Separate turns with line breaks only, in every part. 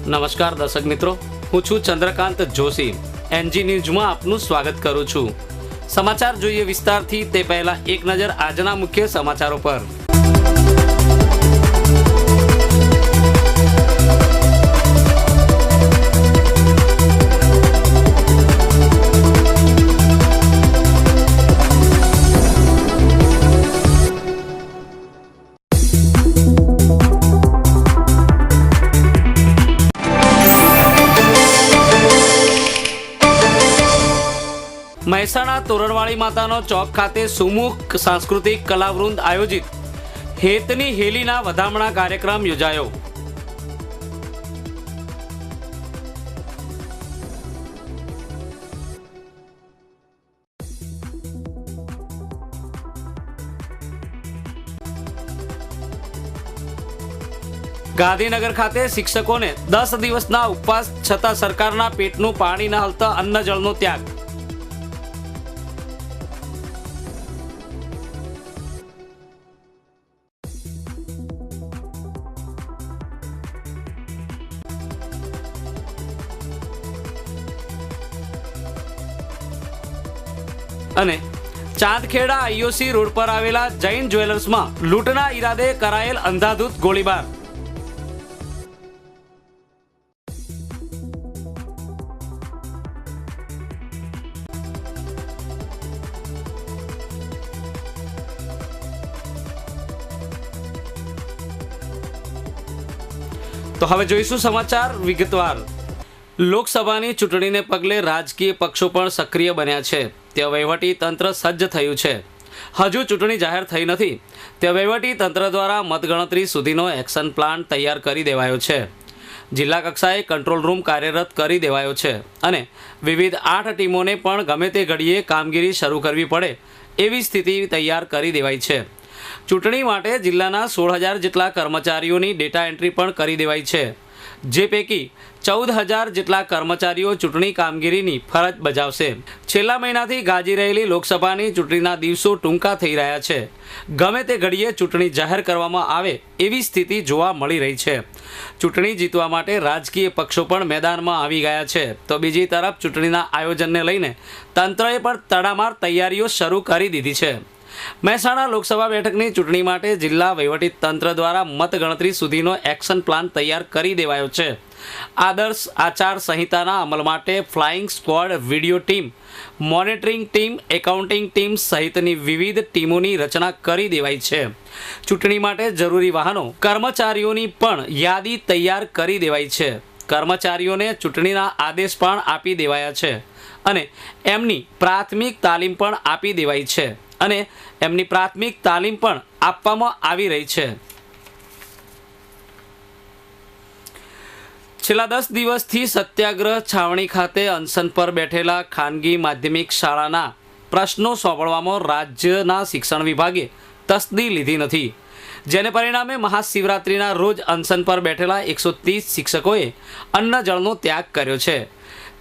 નમસ્કાર દર્શક મિત્રો, હું છું ચંદ્રકાંત જોશી। એનજી ન્યૂઝમાં આપનું સ્વાગત કરું છું। સમાચાર જોઈએ વિસ્તારથી તે પહેલા એક નજર આજના મુખ્ય સમાચારો પર। મહેસાણા તોરણવાળી માતાનો ચોક ખાતે સુમુખ સાંસ્કૃતિક કલાવૃંદ આયોજિત હેતની હેલીના વધામણા કાર્યક્રમ યોજાયો। ગાંધીનગર ખાતે શિક્ષકોને 10 દિવસના ઉપવાસ છતાં સરકારના પેટનું પાણી ન હલતા અન્ન જળનો ત્યાગ। અને ચાંદખેડા આઈઓસી રોડ પર આવેલા જૈન જ્વેલર્સમાં લૂંટના ઈરાદે કરાયેલ અંધાધૂંધ ગોળીબાર। તો હવે જોઈશું સમાચાર વિગતવાર। લોકસભાની ચૂંટણીને પગલે રાજકીય પક્ષો પણ સક્રિય બન્યા છે। ત્યાં વહીવટી તંત્ર સજ્જ થયું છે। હજુ ચૂંટણી જાહેર થઈ નથી, ત્યાં વહીવટી તંત્ર દ્વારા મતગણતરી સુધીનો એક્શન પ્લાન તૈયાર કરી દેવાયો છે। જિલ્લા કક્ષાએ કંટ્રોલ રૂમ કાર્યરત કરી દેવાયો છે અને વિવિધ 8 ટીમોને પણ ગમે તે ઘડીએ કામગીરી શરૂ કરવી પડે એવી સ્થિતિ તૈયાર કરી દેવાઈ છે। ચૂંટણી માટે જિલ્લાના 16,000 જેટલા કર્મચારીઓની ડેટા એન્ટ્રી પણ કરી દેવાઈ છે, જે પૈકી 14,000 જેટલા કર્મચારીઓ ચૂંટણી કામગીરીની ફરજ બજાવશે। છેલ્લા મહિનાથી ગાજી રહેલી લોકસભાની ચૂંટણીના દિવસો ટૂંકા થઈ રહ્યા છે। ગમે તે ઘડીએ ચૂંટણી જાહેર કરવામાં આવે એવી સ્થિતિ જોવા મળી રહી છે। ચૂંટણી જીતવા માટે રાજકીય પક્ષો પણ મેદાનમાં આવી ગયા છે, તો બીજી તરફ ચૂંટણીના આયોજનને લઈને તંત્રએ પણ તડામાર તૈયારીઓ શરૂ કરી દીધી છે। મહેસાણા લોકસભા બેઠકની ચૂંટણી માટે જિલ્લા વહીવટી તંત્ર દ્વારા મતગણતરી સુધીનો એક્શન પ્લાન તૈયાર કરી દેવાયો છે। આદર્શ આચાર સંહિતાના અમલ માટે flying squad, video team, monitoring team, accounting team સહિતની વિવિધ ટીમોની રચના કરી દેવાઈ છે। ચૂંટણી માટે જરૂરી વાહનો, કર્મચારીઓની પણ યાદી તૈયાર કરી દેવાઈ છે। કર્મચારીઓને ચૂંટણીના આદેશ પણ આપી દેવાયા છે અને એમની પ્રાથમિક તાલીમ પણ આપી દેવાઈ છે અને એમની પ્રાથમિક તાલીમ પણ આપવામાં આવી રહી છે। છેલ્લા 10 દિવસથી સત્યાગ્રહ છાવણી ખાતે અનશન પર બેઠેલા ખાનગી માધ્યમિક શાળાના પ્રશ્નો સોંપવામાં રાજ્યના શિક્ષણ વિભાગે તસ્દી લીધી નથી, જેને પરિણામે મહાશિવરાત્રિના રોજ અનશન પર બેઠેલા 130 શિક્ષકોએ અન્ન જળનો ત્યાગ કર્યો છે।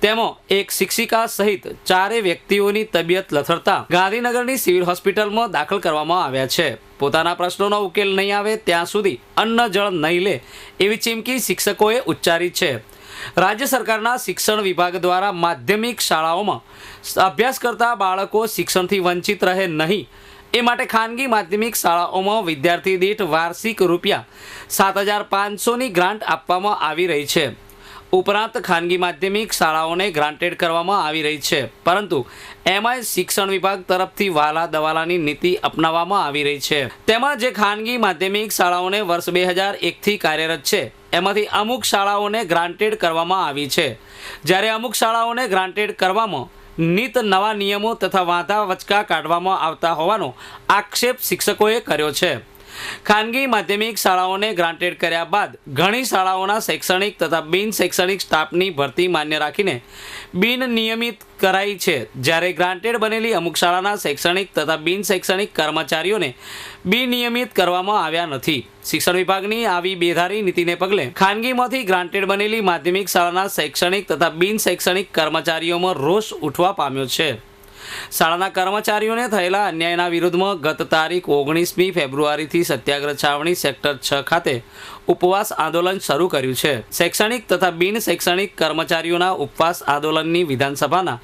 તેમાં એક શિક્ષિકા સહિત 4 વ્યક્તિઓની તબિયત લથડતા ગાંધીનગરની સિવિલ હોસ્પિટલમાં દાખલ કરવામાં આવ્યા છે। પોતાના પ્રશ્નોનો ઉકેલ નહીં આવે ત્યાં સુધી અન્ન જળ નહીં લે એવી ચીમકી શિક્ષકોએ ઉચ્ચારી છે। રાજ્ય સરકારના શિક્ષણ વિભાગ દ્વારા માધ્યમિક શાળાઓમાં અભ્યાસ કરતા બાળકો શિક્ષણથી વંચિત રહે નહીં એ માટે ખાનગી માધ્યમિક શાળાઓમાં વિદ્યાર્થી દીઠ વાર્ષિક ₹7,500ની ગ્રાન્ટ આપવામાં આવી રહી છે। ઉપરાંત ખાનગી માધ્યમિક શાળાઓને ગ્રાન્ટેડ કરવામાં આવી રહી છે, પરંતુ એમાંય શિક્ષણ વિભાગ તરફથી વાલા દવાલાની નીતિ અપનાવવામાં આવી રહી છે। તેમાં જે ખાનગી માધ્યમિક શાળાઓને વર્ષ 2001થી કાર્યરત છે, એમાંથી અમુક શાળાઓને ગ્રાન્ટેડ કરવામાં આવી છે, જ્યારે અમુક શાળાઓને ગ્રાન્ટેડ કરવામાં નીત નવા નિયમો તથા વાંધા વચકા કાઢવામાં આવતા હોવાનો આક્ષેપ શિક્ષકોએ કર્યો છે। ખાનગી માધ્યમિક શાળાઓને ગ્રાન્ટેડ કર્યા બાદ ઘણી શાળાઓના શૈક્ષણિક તથા બિન શૈક્ષણિક સ્ટાફની ભરતી માન્ય રાખીને બિન નિયમિત કરાઈ છે, જ્યારે ગ્રાન્ટેડ બનેલી અમુક શાળાના શૈક્ષણિક તથા બિન શૈક્ષણિક કર્મચારીઓને બિનિયમિત કરવામાં આવ્યા નથી। શિક્ષણ વિભાગની આવી બેધારી નીતિને પગલે ખાનગીમાંથી ગ્રાન્ટેડ બનેલી માધ્યમિક શાળાના શૈક્ષણિક તથા બિન શૈક્ષણિક કર્મચારીઓમાં રોષ ઉઠવા પામ્યો છે। શાળાના કર્મચારીઓને થયેલા અન્યાયના વિરુદ્ધમાં ગત તારીખ 19મી ફેબ્રુઆરીથી સત્યાગ્રહ છાવણી સેક્ટર 6 ખાતે ઉપવાસ આંદોલન શરૂ કર્યું છે. શૈક્ષણિક તથા બિન શૈક્ષણિક કર્મચારીઓના ઉપવાસ આંદોલનની વિધાનસભાના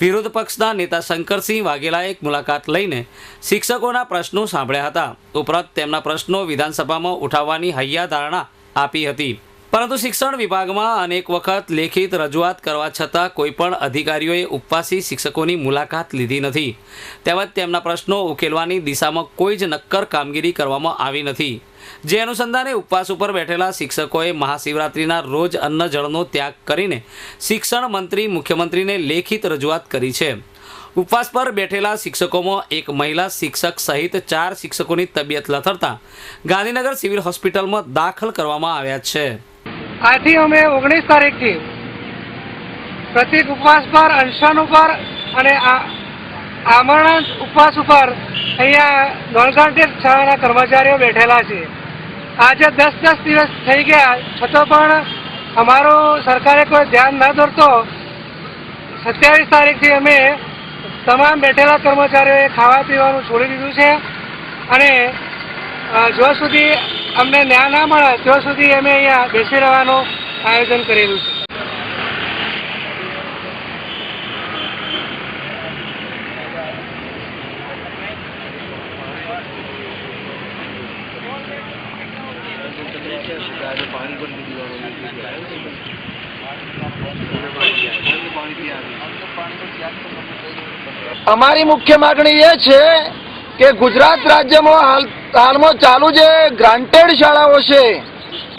વિરોધ પક્ષના નેતા શંકરસિંહ વાઘેલાએ એક મુલાકાત લઈને શિક્ષકોના પ્રશ્નો સાંભળ્યા હતા. ઉપરાંત તેમના પ્રશ્નો વિધાનસભામાં ઉઠાવવાની હૈયાધારણા આપી હતી. પરંતુ શિક્ષણ વિભાગમાં અનેક વખત લેખિત રજૂઆત કરવા છતાં કોઈપણ અધિકારીઓએ ઉપવાસી શિક્ષકોની મુલાકાત લીધી નથી. તેમજ તેમના પ્રશ્નો ઉકેલવાની દિશામાં કોઈ જ નક્કર કામગીરી કરવામાં આવી નથી. જે અનુસંધાને ઉપવાસ ઉપર બેઠેલા શિક્ષકોએ મહાશિવરાત્રિના રોજ અન્ન જળનો ત્યાગ કરીને શિક્ષણ મંત્રી મુખ્યમંત્રીને લેખિત રજૂઆત કરી છે. ઉપવાસ પર બેઠેલા શિક્ષકોમાં એક મહિલા શિક્ષક સહિત 4 શિક્ષકોની તબિયત લથડતા ગાંધીનગર સિવિલ હોસ્પિટલમાં દાખલ કરવામાં આવ્યા છે.
આથી અમે 19 તારીખથી પ્રતિક ઉપવાસ પર, અનશન ઉપર અને આમરણ ઉપવાસ ઉપર અહીંયા નોનગાંઠેડ શાળાના કર્મચારીઓ બેઠેલા છે. આજે 10 દિવસ થઈ ગયા છતાં પણ અમારો સરકારે કોઈ ધ્યાન ન દોરતો 27 તારીખથી અમે તમામ બેઠેલા કર્મચારીઓએ ખાવા પીવાનું છોડી દીધું છે અને જો સુધી અમને ન્યાય ના મળે ત્યાં સુધી અમે અહીંયા બેસી રહેવાનું આયોજન કરેલું છે.
અમારી મુખ્ય માગણી એ છે કે ગુજરાત રાજ્યમાં હાલમાં ચાલુ જે ગ્રાન્ટેડ શાળાઓ છે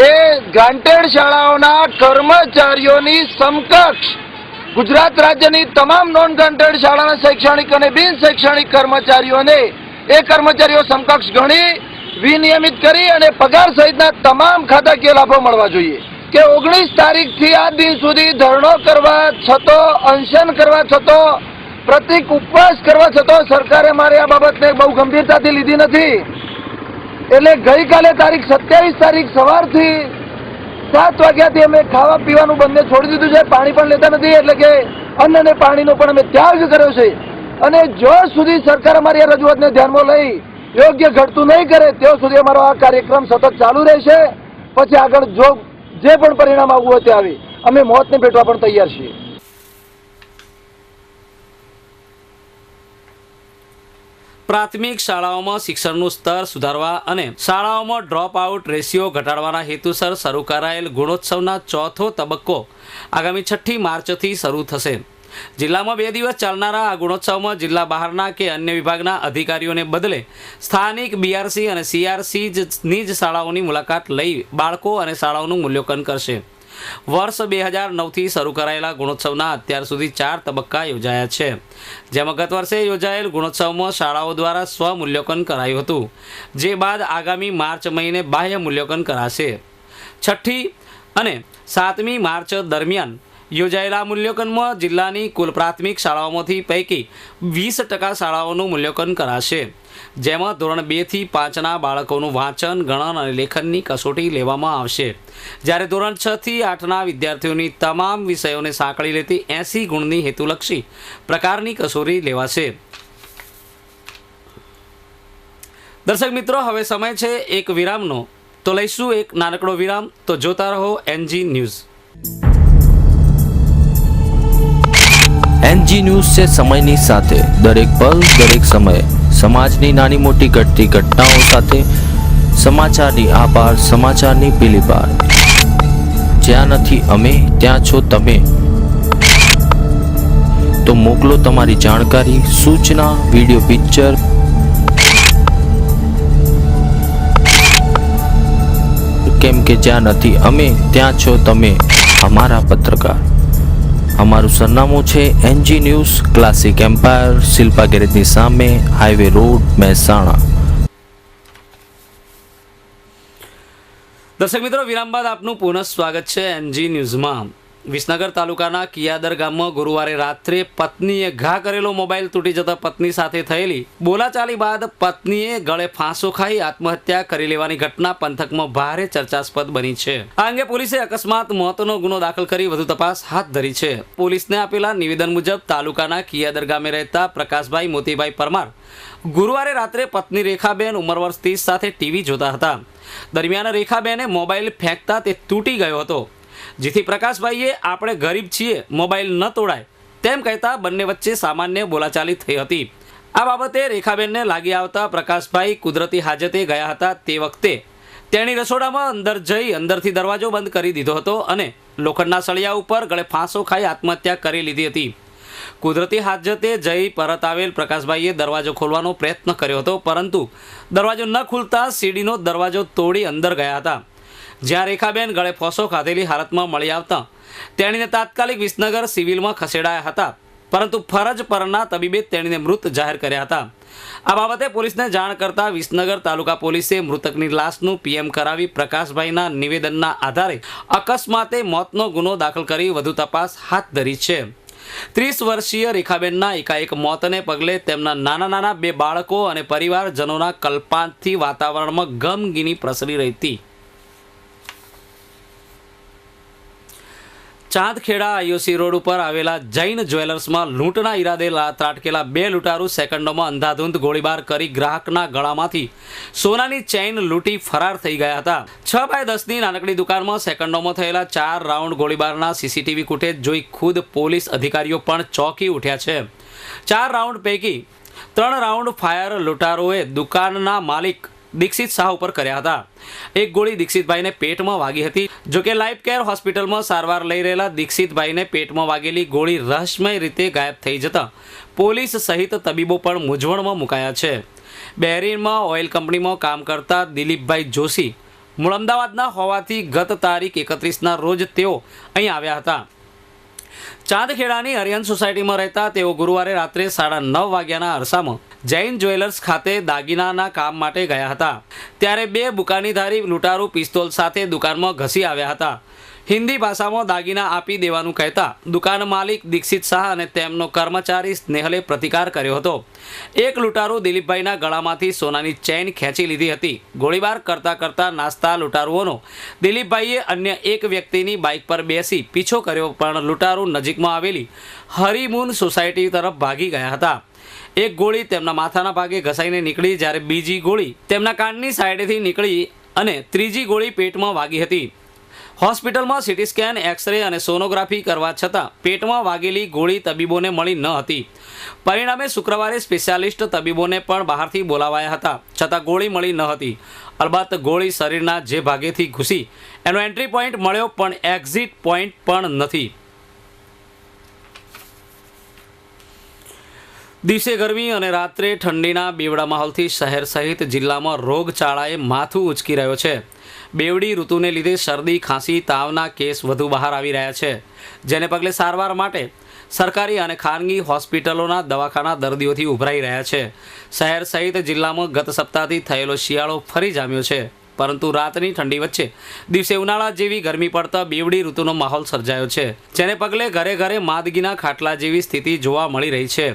એ ગ્રાન્ટેડ શાળાઓના કર્મચારીઓની સમકક્ષ ગુજરાત રાજ્યની તમામ નોન ગ્રાન્ટેડ શાળાના શૈક્ષણિક અને બિન શૈક્ષણિક કર્મચારીઓને એ કર્મચારીઓ સમકક્ષ ગણી વિનિયમિત કરી અને પગાર સહિતના તમામ ખાતાકીય લાભો મળવા જોઈએ. કે 19 તારીખથી આ દિન સુધી ધરણો કરવા છતાં, અનશન કરવા છતાં, પ્રતિક ઉપવાસ કરવા છતાં સરકારે મારી આ બાબતને બહુ ગંભીરતાથી લીધી નથી. એટલે ગઈકાલે તારીખ 27 તારીખ સવારથી 7 વાગ્યાથી અમે ખાવા પીવાનું બંને છોડી દીધું છે. પાણી પણ લેતા નથી, એટલે કે અન્ન અને પાણીનો પણ અમે ત્યાગ કર્યો છે. અને જો સુધી સરકાર અમારી આ રજૂઆતને ધ્યાનમાં લઈ યોગ્ય ઘટતું નહીં કરે ત્યાં સુધી અમારો આ કાર્યક્રમ સતત ચાલુ રહેશે. પછી આગળ જો જે પણ પરિણામ આવવું હોય તે આવે, અમે મોતને ભેટવા પણ તૈયાર છીએ.
પ્રાથમિક શાળાઓમાં શિક્ષણનું સ્તર સુધારવા અને શાળાઓમાં ડ્રોપ આઉટ રેશિયો ઘટાડવાના હેતુસર શરૂ કરાયેલ ગુણોત્સવના 4થો તબક્કો આગામી 6 માર્ચથી શરૂ થશે. જિલ્લામાં 2 દિવસ ચાલનારા આ ગુણોત્સવમાં જિલ્લા બહારના કે અન્ય વિભાગના અધિકારીઓને બદલે સ્થાનિક બીઆરસી અને સીઆરસીની જ શાળાઓની મુલાકાત લઈ બાળકો અને શાળાઓનું મૂલ્યાંકન કરશે. વર્ષ 2009થી શરૂ કરાયેલા ગુણોત્સવના અત્યાર સુધી 4 તબક્કા યોજાયા છે. જેમાં ગત વર્ષે યોજાયેલ ગુણોત્સવમાં શાળાઓ દ્વારા સ્વમૂલ્યાંકન કરાયું હતું, જે બાદ આગામી માર્ચ મહિને બાહ્ય મૂલ્યાંકન કરાશે. 6મી અને 7મી માર્ચ દરમિયાન યોજાયેલા મૂલ્યાંકનમાં જિલ્લાની કુલ પ્રાથમિક શાળાઓમાંથી પૈકી 20% શાળાઓનું મૂલ્યાંકન કરાશે. જેમાં ધોરણ 2 થી 5ના બાળકોનું વાંચન, ગણન અને લેખનની કસોટી લેવામાં આવશે. જ્યારે ધોરણ 6 થી 8ના વિદ્યાર્થીઓની તમામ વિષયોને સાંકળી લેતી 80 ગુણની હેતુલક્ષી પ્રકારની કસોટી લેવાશે. દર્શક મિત્રો, હવે સમય છે એક વિરામનો, તો લઈશું એક નાનકડો વિરામ. તો જોતા રહો એનજી ન્યૂઝ.
એનજી ન્યૂઝ છે સમયની સાથે દરેક પલ દરેક સમયે સમાજની નાની મોટી ઘટતી ઘટનાઓ સાથે સમાચારની આ પાર, સમાચારની પેલી પાર. જ્યાં નથી અમે ત્યાં છો તમે. તો મોકલો તમારી જાણકારી, સૂચના, વિડીયો, પિક્ચર કેમ કે જ્યાં નથી અમે ત્યાં છો તમે, અમારા પત્રકાર. અમારું સરનામું છે NG news, classic empire, Shilpa ગેરેજની સામે, હાઈવે રોડ, મહેસાણા.
દર્શક મિત્રો, વિરામ બાદ આપનું પુનઃ સ્વાગત છે એનજી ન્યૂઝમાં. વિસનગર તાલુકાના કિયાદર ગામમાં ગુરુવારે રાત્રે પત્નીએ ઘા કરેલો મોબાઈલ તૂટી જતા પત્ની સાથે થયેલી બોલાચાલી બાદ પત્નીએ ગળે ફાંસો ખાઈ આત્મહત્યા કરી લેવાની ઘટના પંથકમાં ભારે ચર્ચાસ્પદ બની છે. આ અંગે પોલીસે અકસ્માત મોતનો ગુનો દાખલ કરી વધુ તપાસ હાથ ધરી છે. પોલીસને આપેલા નિવેદન મુજબ તાલુકાના કિયાદર ગામે રહેતા પ્રકાશભાઈ મોતીભાઈ પરમાર ગુરુવારે રાત્રે પત્ની રેખાબેન ઉંમર વર્ષ 30 સાથે ટીવી જોતા હતા. દરમિયાન રેખાબેને મોબાઈલ ફેંકતા તે તૂટી ગયો હતો, જેથી પ્રકાશભાઈએ આપણે ગરીબ છીએ, મોબાઈલ ન તોડાય તેમ કહેતા બંને વચ્ચે સામાન્ય બોલાચાલી થઈ હતી. આ બાબતે રેખાબેનને લાગી આવતા પ્રકાશભાઈ કુદરતી હાજતે ગયા હતા. તે વખતે તેણી રસોડામાં અંદર જઈ અંદરથી દરવાજો બંધ કરી દીધો હતો અને લોખંડના સળિયા ઉપર ગળે ફાંસો ખાઈ આત્મહત્યા કરી લીધી હતી. કુદરતી હાજતે જઈ પરત આવેલ પ્રકાશભાઈએ દરવાજો ખોલવાનો પ્રયત્ન કર્યો હતો, પરંતુ દરવાજો ન ખુલતા સીડીનો દરવાજો તોડી અંદર ગયા હતા. જ્યાં રેખાબેન ગળે ફાંસો ખાધેલી હાલતમાં મળી આવતા તેણીને તાત્કાલિક વિસનગર સિવિલમાં ખસેડાયા હતા, પરંતુ ફરજ પરના તબીબે તેણીને મૃત જાહેર કર્યા હતા. આ બાબતે પોલીસને જાણ કરતા વિસનગર તાલુકા પોલીસે મૃતકની લાશનું પીએમ કરાવી પ્રકાશભાઈના નિવેદનના આધારે અકસ્માતે મોતનો ગુનો દાખલ કરી વધુ તપાસ હાથ ધરી છે. 30 વર્ષીય રેખાબેનના એકાએક મોતને પગલે તેમના નાના 2 બાળકો અને પરિવારજનોના કલ્પાંતથી વાતાવરણમાં ગમગીની પ્રસરી રહી હતી. ચાંદખેડા આઈઓસી રોડ ઉપર આવેલા જૈન જ્વેલર્સમાં લૂંટના ઈરાદે ત્રાટકેલા 2 લૂંટારૂ સેકન્ડોમાં અંધાધૂંધ ગોળીબાર કરી ગ્રાહકના ગળામાંથી સોનાની ચેઇન લૂંટી ફરાર થઈ ગયા હતા. 6x10ની નાનકડી દુકાનમાં સેકન્ડોમાં થયેલા 4 રાઉન્ડ ગોળીબારના સીસીટીવી ફૂટેજ જોઈ ખુદ પોલીસ અધિકારીઓ પણ ચોંકી ઉઠ્યા છે. 4 રાઉન્ડ પૈકી 3 રાઉન્ડ ફાયર લૂંટારોએ દુકાનના માલિક દીક્ષિત શાહ ઉપર કર્યા હતા. એક ગોળી દીક્ષિતભાઈને પેટમાં વાગી હતી. જોકે લાઈફ કેર હોસ્પિટલમાં સારવાર લઈ રહેલા દીક્ષિતભાઈને પેટમાં વાગેલી ગોળી રહસ્યમય રીતે ગાયબ થઈ જતા પોલીસ સહિત તબીબો પણ મૂંઝવણમાં મુકાયા છે. બહેરીનમાં ઓઇલ કંપનીમાં કામ કરતા દિલીપભાઈ જોશી મૂળ અમદાવાદના હોવાથી ગત તારીખ 31ના રોજ તેઓ અહીં આવ્યા હતા. ચાંદખેડાની અરિયન સોસાયટીમાં રહેતા તેઓ ગુરુવારે રાત્રે 9:30 વાગ્યાના અરસામાં જૈન જ્વેલર્સ ખાતે દાગીનાના કામ માટે ગયા હતા. ત્યારે 2 બુકાનીધારી લૂંટારૂ પિસ્તોલ સાથે દુકાનમાં ઘસી આવ્યા હતા. હિન્દી ભાષામાં દાગીના આપી દેવાનું કહેતા દુકાન માલિક દીક્ષિત શાહ અને તેમનો કર્મચારી સ્નેહલે પ્રતિકાર કર્યો હતો. એક લૂંટારૂ દિલીપભાઈના ગળામાંથી સોનાની ચેઇન ખેંચી લીધી હતી. ગોળીબાર કરતા નાસ્તા લૂંટારૂઓનો દિલીપભાઈએ અન્ય એક વ્યક્તિની બાઇક પર બેસી પીછો કર્યો, પણ લૂંટારૂ નજીકમાં આવેલી હરીમૂન સોસાયટી તરફ ભાગી ગયા હતા. એક ગોળી તેમના માથાના ભાગે ઘસાઈને નીકળી, જ્યારે બીજી ગોળી તેમના કાનની સાઈડેથી નીકળી અને ત્રીજી ગોળી પેટમાં વાગી હતી. હોસ્પિટલમાં સીટી સ્કેન, એક્સરે અને સોનોગ્રાફી કરવા છતાં પેટમાં વાગેલી ગોળી તબીબોને મળી ન હતી. પરિણામે શુક્રવારે સ્પેશિયાલિસ્ટ તબીબોને પણ બહારથી બોલાવાયા હતા, છતાં ગોળી મળી ન હતી. અલબત્ત ગોળી શરીરના જે ભાગેથી ઘૂસી એનો એન્ટ્રી પોઈન્ટ મળ્યો, પણ એક્ઝિટ પોઈન્ટ પણ નથી. દિવસે ગરમી અને રાત્રે ઠંડીના બેવડા માહોલથી શહેર સહિત જિલ્લામાં રોગચાળાએ માથું ઉંચકી રહ્યો છે. બેવડી ઋતુને લીધે શરદી, ખાંસી, તાવના કેસ વધુ બહાર આવી રહ્યા છે, જેને પગલે સારવાર માટે સરકારી અને ખાનગી હોસ્પિટલોના દવાખાના દર્દીઓથી ઉભરાઈ રહ્યા છે. શહેર સહિત જિલ્લામાં ગત સપ્તાહથી થયેલો શિયાળો ફરી જામ્યો છે, પરંતુ રાતની ઠંડી વચ્ચે દિવસે ઉનાળા જેવી ગરમી પડતા બેવડી ઋતુનો માહોલ સર્જાયો છે, જેને પગલે ઘરે ઘરે માંદગીના ખાટલા જેવી સ્થિતિ જોવા મળી રહી છે.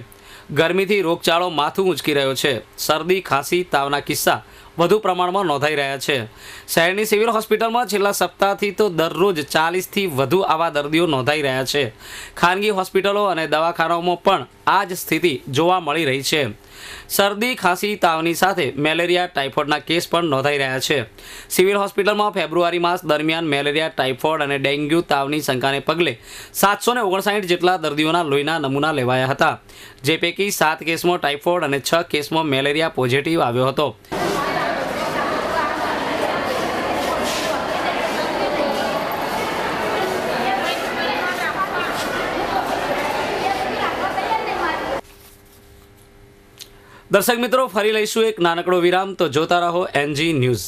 ગરમીથી રોગચાળો માથું ઉંચકી રહ્યો છે. શરદી, ખાંસી, તાવના કિસ્સા વધુ પ્રમાણમાં નોંધાઈ રહ્યા છે. શહેરની સિવિલ હોસ્પિટલમાં છેલ્લા સપ્તાહથી તો દરરોજ 40થી વધુ આવા દર્દીઓ નોંધાઈ રહ્યા છે. ખાનગી હોસ્પિટલો અને દવાખાનાઓમાં પણ આ જ સ્થિતિ જોવા મળી રહી છે. શરદી, ખાંસી, તાવની સાથે મેલેરિયા, ટાઇફોઇડના કેસ પણ નોંધાઈ રહ્યા છે. સિવિલ હોસ્પિટલમાં ફેબ્રુઆરી માસ દરમિયાન મેલેરિયા, ટાઇફોઇડ અને ડેન્ગ્યુ તાવની શંકાને પગલે 759 જેટલા દર્દીઓના લોહીના નમૂના લેવાયા હતા, જે પૈકી 7 કેસમાં ટાઇફોઇડ અને 6 કેસમાં મેલેરિયા પોઝિટિવ આવ્યો હતો. દર્શક મિત્રો, ફરી લઈશું એક નાનકડો વિરામ, તો જોતા રહો એનજી ન્યૂઝ.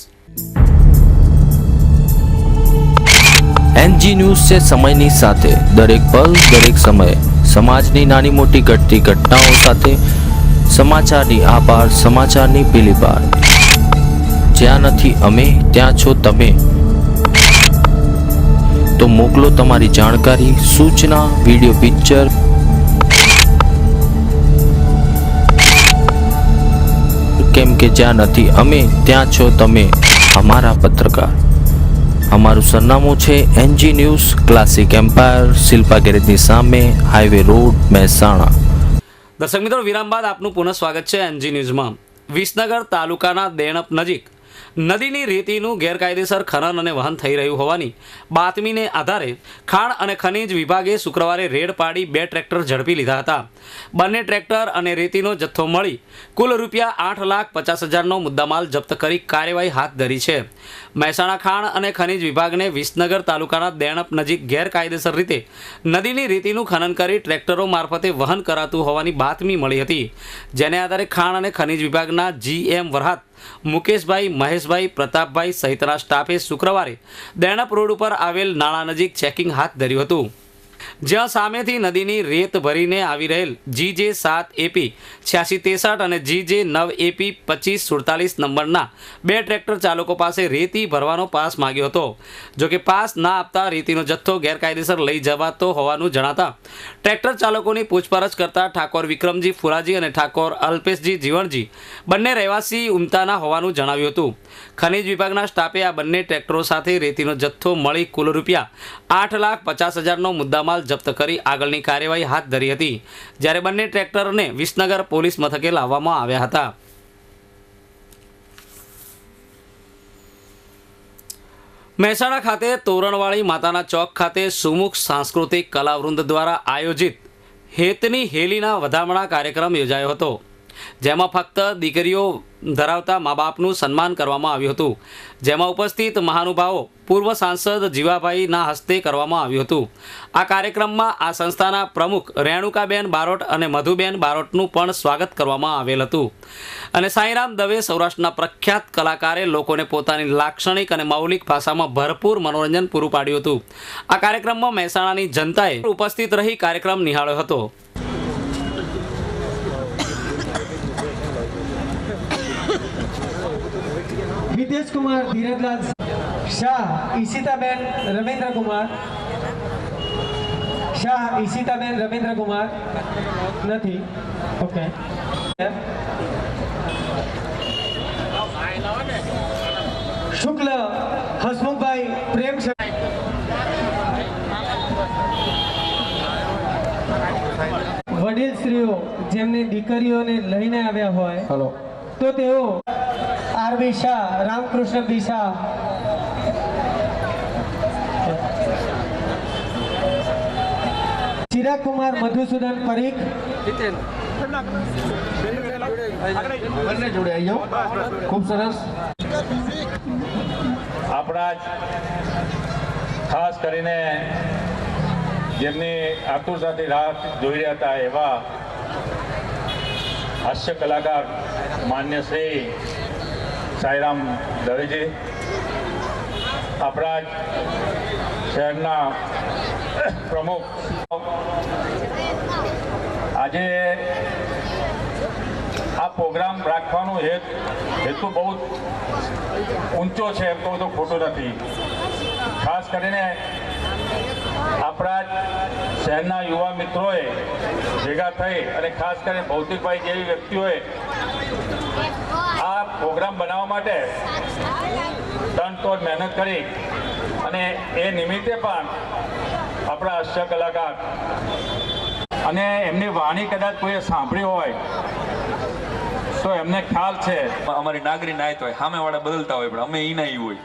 એનજી ન્યૂઝ છે સમયની સાથે દરેક પલ દરેક સમયે સમાજની નાની મોટી ઘટતી ઘટનાઓ સાથે સમાચારની આપાર, સમાચારની પેલી પાર. જ્યાં નથી અમે, ત્યાં છો તમે. તો મોકલો તમારી જાણકારી, સૂચના, વિડીયો, પિક્ચર કેમ કે જ્યાં નથી અમે ત્યાં છો તમે અમારા પત્રકાર. અમારું સરનામું છે NG news, classic empire, Shilpa ગેરેજની સામે, હાઈવે રોડ, મહેસાણા.
દર્શક મિત્રો, વિરામ બાદ આપનું પુનઃ સ્વાગત છે એનજી ન્યૂઝમાં. વિસનગર તાલુકાના દેણપ નજીક નદીની રેતીનું ગેરકાયદેસર ખનન અને વહન થઈ રહ્યું હોવાની બાતમીને આધારે ખાણ અને ખનિજ વિભાગે શુક્રવારે રેડ પાડી 2 ટ્રેક્ટર ઝડપી લીધા હતા. બંને ટ્રેક્ટર અને રેતીનો જથ્થો મળી કુલ રૂપિયા 8,50,000નો મુદ્દામાલ જપ્ત કરી કાર્યવાહી હાથ ધરી છે. મહેસાણા ખાણ અને ખનિજ વિભાગને વિસનગર તાલુકાના દેણપ નજીક ગેરકાયદેસર રીતે નદીની રેતીનું ખનન કરી ટ્રેક્ટરો મારફતે વહન કરાતું હોવાની બાતમી મળી હતી. જેને આધારે ખાણ અને ખનિજ વિભાગના GM વરહાત મુકેશભાઈ, મહેશભાઈ, પ્રતાપભાઈ સહિતના સ્ટાફે શુક્રવારે દેણપ રોડ ઉપર આવેલ નાળા નજીક ચેકિંગ હાથ ધર્યું હતું. જ્યાં સામેથી નદીની રેત ભરીને આવી રહેલ GJ7AP 8663 અને GJ9AP 2547 નંબરના 2 ટ્રેક્ટર ચાલકો પાસે રેતી ભરવાનો પાસ માંગ્યો હતો. જોકે પાસ ના આપતા રેતીનો જથ્થો ગેરકાયદેસર લઈ જવાતો હોવાનું જણાતા ટ્રેક્ટર ચાલકોની પૂછપરછ કરતા ઠાકોર વિક્રમજી ફુરાજી અને ઠાકોર અલ્પેશજી જીવણજી બંને રહેવાસી ઉમતાના હોવાનું જણાવ્યું હતું. ખનિજ વિભાગના સ્ટાફે આ બંને ટ્રેક્ટરો સાથે રેતીનો જથ્થો મળી કુલ રૂપિયા 8,50,000નો મુદ્દામાલ જપ્ત કરી આગળની કાર્યવાહી હાથ ધરી હતી. જ્યારે બંને ટ્રેક્ટરને વિસનગર પોલીસ મથકે લાવવામાં આવ્યા હતા. મહેસાણા ખાતે તોરણવાળી માતાના ચોક ખાતે સુમુખ સાંસ્કૃતિક કલાવૃંદ દ્વારા આયોજિત હેતની હેલીના વધામણા કાર્યક્રમ યોજાયો હતો. જેમાં ફક્ત દીકરીઓ ધરાવતા મા બાપનું સન્માન કરવામાં આવ્યું હતું. જેમાં ઉપસ્થિત મહાનુભાવો પૂર્વ સાંસદ જીવાભાઈના હસ્તે કરવામાં આવ્યું હતું. આ કાર્યક્રમમાં આ સંસ્થાના પ્રમુખ રેણુકાબેન બારોટ અને મધુબેન બારોટનું પણ સ્વાગત કરવામાં આવેલ હતું. અને સાંઈરામ દવે સૌરાષ્ટ્રના પ્રખ્યાત કલાકારે લોકોને પોતાની લાક્ષણિક અને મૌલિક ભાષામાં ભરપૂર મનોરંજન પૂરું પાડ્યું હતું. આ કાર્યક્રમમાં મહેસાણાની જનતાએ ઉપસ્થિત રહી કાર્યક્રમ નિહાળ્યો હતો.
विदेश कुमार धीरजलाल शाह, ईशिताबेन रविंद्र कुमार शाह, ईशिताबेन रविंद्र कुमार नहीं. ओके. शुक्ल हसमुखभाई प्रेम वडील श्रीओ जेमनी दीकरीओने लईने आव्या होय तो तेओ आरबी शाह, रामकृष्ण बी शाह, चिराग कुमार मधुसूदन परीख खूब सरस.
આપણા ખાસ કરીને જેમની આતુરતાથી રાહ જોઈ રહ્યા હતા એવા હાસ્ય કલાકાર માન્ય શ્રી સાંઈરામ દવેજી, આપણા શહેરના પ્રમુખ. આજે આ પ્રોગ્રામ રાખવાનો હેતુ બહુ ઊંચો છે એમ કહું તો ખોટું નથી. ખાસ કરીને આપણા શહેરના યુવા મિત્રોએ ભેગા થઈ અને ખાસ કરીને ભૌતિકભાઈ જેવી વ્યક્તિઓએ આ પ્રોગ્રામ બનાવવા માટે તનતોડ મહેનત કરી અને એ નિમિત્તે પણ આપણા હાસ્ય કલાકાર અને એમની વાણી કદાચ કોઈએ સાંભળી હોય તો એમને ખ્યાલ છે.
અમારી નાગરી નાયત હોય, સામેવાળા બદલતા હોય પણ અમે ઈ ના ઈ હોય.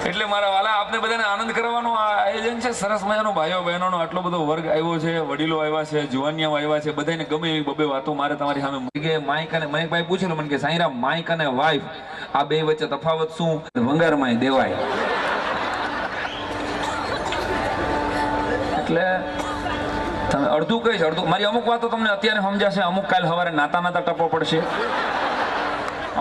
એટલે મારા વાલા આપને બધાને આનંદ કરવાનું આ આયોજન છે. સરસ મજાનો ભાઈઓ બહેનોનો આટલો બધો વર્ગ આવ્યો છે, વડીલો આવ્યા છે, જુવાનિયાઓ આવ્યા છે. બધાને ગમે એવી બબે વાતો મારે તમારી સામે કે માઇક અને મયંકભાઈ પૂછેલું મને કે સાંઈરામ માઇક અને વાઇફ આ બે વચ્ચે તફાવત શું? વંગારમાં દેવાય. એટલે તમે અડધું કહીશ, અડધું મારી અમુક વાતો તમને અત્યારે સમજાશે, અમુક કાલ સવારે નાતા નાતા ટપો પડશે.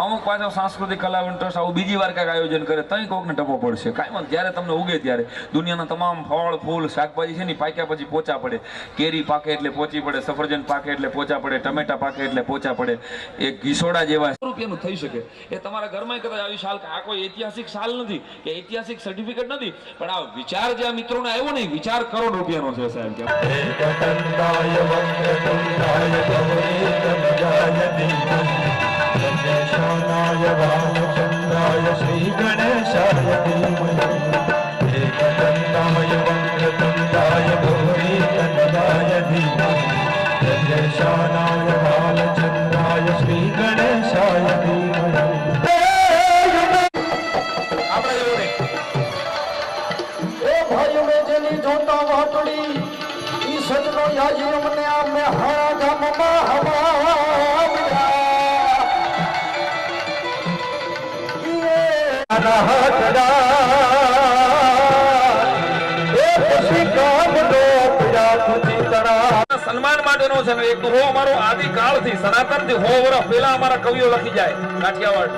અમુક પાછો સાંસ્કૃતિક કલાવંત ટ્રસ્ટ આવું બીજી વાર કાંઈક આયોજન કરે તઈ કોકને ટપો પડશે. કાંઈ વાંધો જ્યારે તમને ઉગે ત્યારે દુનિયાના તમામ ફળ ફૂલ શાકભાજી છે ને પાક્યા પછી પોચા પડે. કેરી પાકે એટલે પોચી પડે, સફરજન પાકે એટલે પોચા પડે, ટમેટા પાકે એટલે પોચા પડે. એ ઘીસોડા જેવા રૂપિયાનું થઈ શકે. એ તમારા ઘરમાં કદાચ આવી શાલ, આ કોઈ ઐતિહાસિક શાલ નથી કે ઐતિહાસિક સર્ટિફિકેટ નથી, પણ આ વિચાર જે આ મિત્રોને આવ્યો ને વિચાર કરોડ રૂપિયાનો છે સાહેબ.
શ્રી ગણેશાય એકદંતાય વક્રતુંડાય ગૌરીતનયાય ધીમહિ ગણેશાનાય બાલચંદ્રાય શ્રી ગણેશાય ધીમહિ.
એ ભાઈઓ મેં જેની જોતા વાટડી ઈ સજનો યાજી અમને આ મે હારા ગામમાં હવા
સન્માન માટેનો છે ને એક તો હો અમારો આદિકાળથી સનાતનથી 100 વર્ષ પહેલા અમારા કવિઓ લખી જાય કાઠિયાવાડ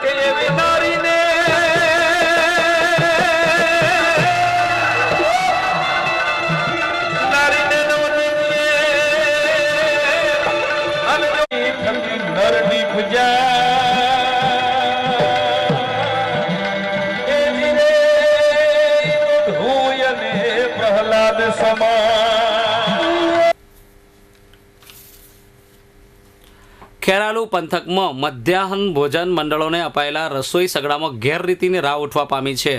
કે એવી નારીને નરની પૂજા પ્રહલાદ સમા.
ખેરાલુ પંથકમાં મધ્યાહન ભોજન મંડળોને અપાયેલા રસોઈ સગડામાં ગેરરીતિની રાવ ઉઠવા પામી છે.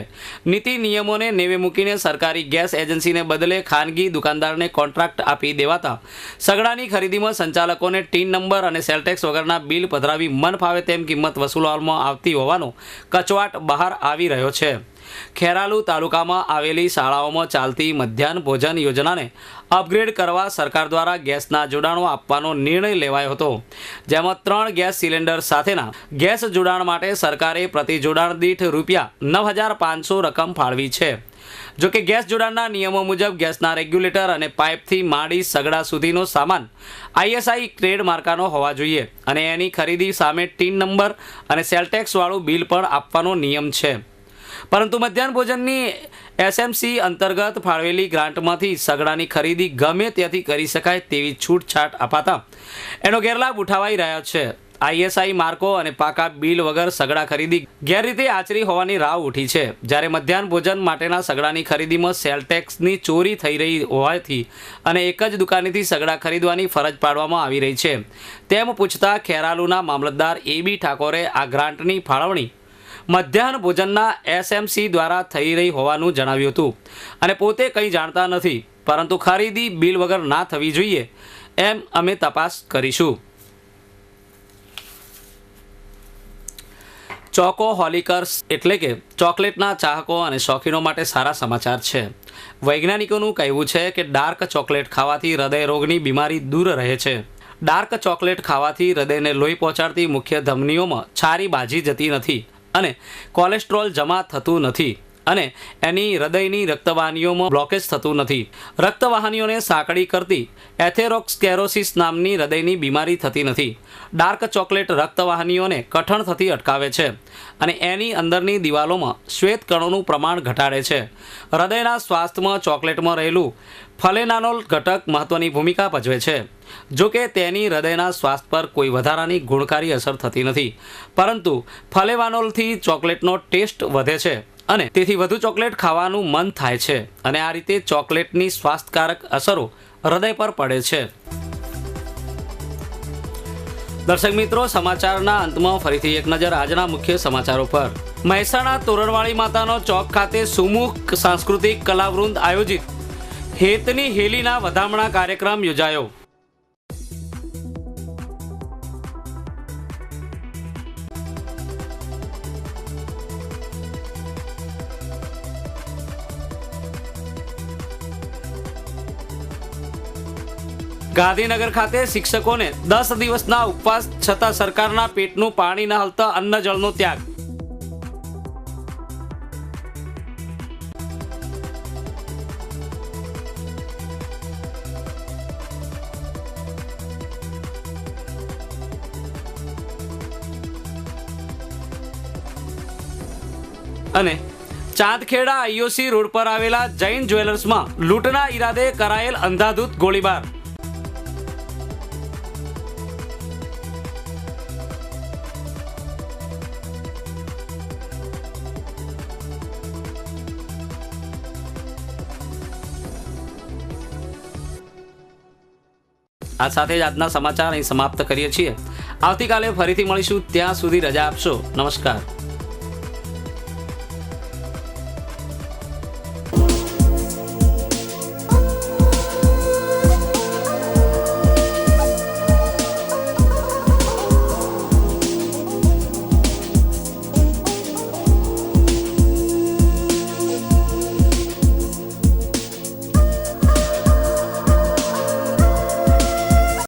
નીતિ નિયમોને નેવે મૂકીને સરકારી ગેસ એજન્સીને બદલે ખાનગી દુકાનદારને કોન્ટ્રાક્ટ આપી દેવાતા સગડાની ખરીદીમાં સંચાલકોને ટીન નંબર અને સેલટેક્સ વગરના બિલ પધરાવી મન ફાવે તેમ કિંમત વસૂલવામાં આવતી હોવાનો કચવાટ બહાર આવી રહ્યો છે. ખેરાલુ તાલુકામાં આવેલી શાળાઓમાં ચાલતી મધ્યાહન ભોજન યોજનાને અપગ્રેડ કરવા સરકાર દ્વારા ગેસના જોડાણો આપવાનો નિર્ણય લેવાયો હતો, જેમાં 3 ગેસ સિલિન્ડર સાથેના ગેસ જોડાણ માટે સરકારે પ્રતિ જોડાણ દીઠ ₹9,500 રકમ ફાળવી છે. જોકે ગેસ જોડાણના નિયમો મુજબ ગેસના રેગ્યુલેટર અને પાઇપથી માંડી સગડા સુધીનો સામાન ISI ટ્રેડ માર્કાનો હોવા જોઈએ અને એની ખરીદી સામે ટીન નંબર અને સેલટેક્સવાળું બિલ પણ આપવાનો નિયમ છે. પરંતુ મધ્યાહન ભોજનની SMC અંતર્ગત ફાળવેલી ગ્રાન્ટમાંથી સગડાની ખરીદી ગમે ત્યાંથી કરી શકાય તેવી છૂટછાટ અપાતા એનો ગેરલાભ ઉઠાવાઈ રહ્યો છે. ISI માર્કો અને પાકા બિલ વગર સગડા ખરીદી ગેરરીતે આચરી હોવાની રાવ ઉઠી છે. જ્યારે મધ્યાહન ભોજન માટેના સગડાની ખરીદીમાં સેલટેક્સની ચોરી થઈ રહી હોવાથી અને એક જ દુકાનેથી સગડા ખરીદવાની ફરજ પાડવામાં આવી રહી છે તેમ પૂછતા ખેરાલુના મામલતદાર AB ઠાકોરે આ ગ્રાન્ટની ફાળવણી મધ્યાહન ભોજનના SMC દ્વારા થઈ રહી હોવાનું જણાવ્યું હતું અને પોતે કંઈ જાણતા નથી, પરંતુ ખરીદી બિલ વગર ના થવી જોઈએ એમ અમે તપાસ કરીશું. ચોકોહોલિકર્સ એટલે કે ચોકલેટના ચાહકો અને શોખીનો માટે સારા સમાચાર છે. વૈજ્ઞાનિકોનું કહેવું છે કે ડાર્ક ચોકલેટ ખાવાથી હૃદય રોગની બીમારી દૂર રહે છે. ડાર્ક ચોકલેટ ખાવાથી હૃદયને લોહી પહોંચાડતી મુખ્ય ધમનીઓમાં છારી બાજી જતી નથી અને કોલેસ્ટ્રોલ જમા થતું નથી અને એની હૃદયની રક્તવાહિનીઓમાં બ્લોકેજ થતું નથી. રક્તવાહિનીઓને સાંકડી કરતી એથેરોસ્ક્લેરોસિસ નામની હૃદયની બીમારી થતી નથી. ડાર્ક ચોકલેટ રક્તવાહિનીઓને કઠણ થતી અટકાવે છે અને એની અંદરની દિવાલોમાં શ્વેત કણોનું પ્રમાણ ઘટાડે છે. હૃદયના સ્વાસ્થ્યમાં ચોકલેટમાં રહેલું ફલેનાનોલ ઘટક મહત્વની ભૂમિકા ભજવે છે. જો કે તેની હૃદયના સ્વાસ્થ્ય પર કોઈ વધારાની ગુણકારી અસર થતી નથી, પરંતુ ફલેવાનોલથી ચોકલેટનો ટેસ્ટ વધે છે અને તેથી વધુ ચોકલેટ ખાવાનું મન થાય છે અને આ રીતે ચોકલેટની સ્વાસ્થ્યકારક અસરો હૃદય પર પડે છે. દર્શક મિત્રો, સમાચારના અંતમાં ફરીથી એક નજર આજના મુખ્ય સમાચારો પર. મહેસાણા તોરણવાળી માતાનો ચોક ખાતે સુમુખ સાંસ્કૃતિક કલાવૃંદ આયોજિત હેતની હેલીના વધામણા કાર્યક્રમ યોજાયો. ગાંધીનગર ખાતે શિક્ષકોને 10 દિવસના ઉપવાસ છતાં સરકારના પેટનું પાણી ન હલતા અન્ન જળનો ત્યાગ. અને ચાંદખેડા આઈઓસી રોડ પર આવેલા જૈન જ્વેલર્સમાં લૂંટના ઈરાદે કરાયેલ અંધાધૂંધ ગોળીબાર. આ સાથે જ આજના સમાચાર અહીં સમાપ્ત કરીએ છીએ. આવતીકાલે ફરીથી મળીશું. ત્યાં સુધી રજા આપશો. નમસ્કાર.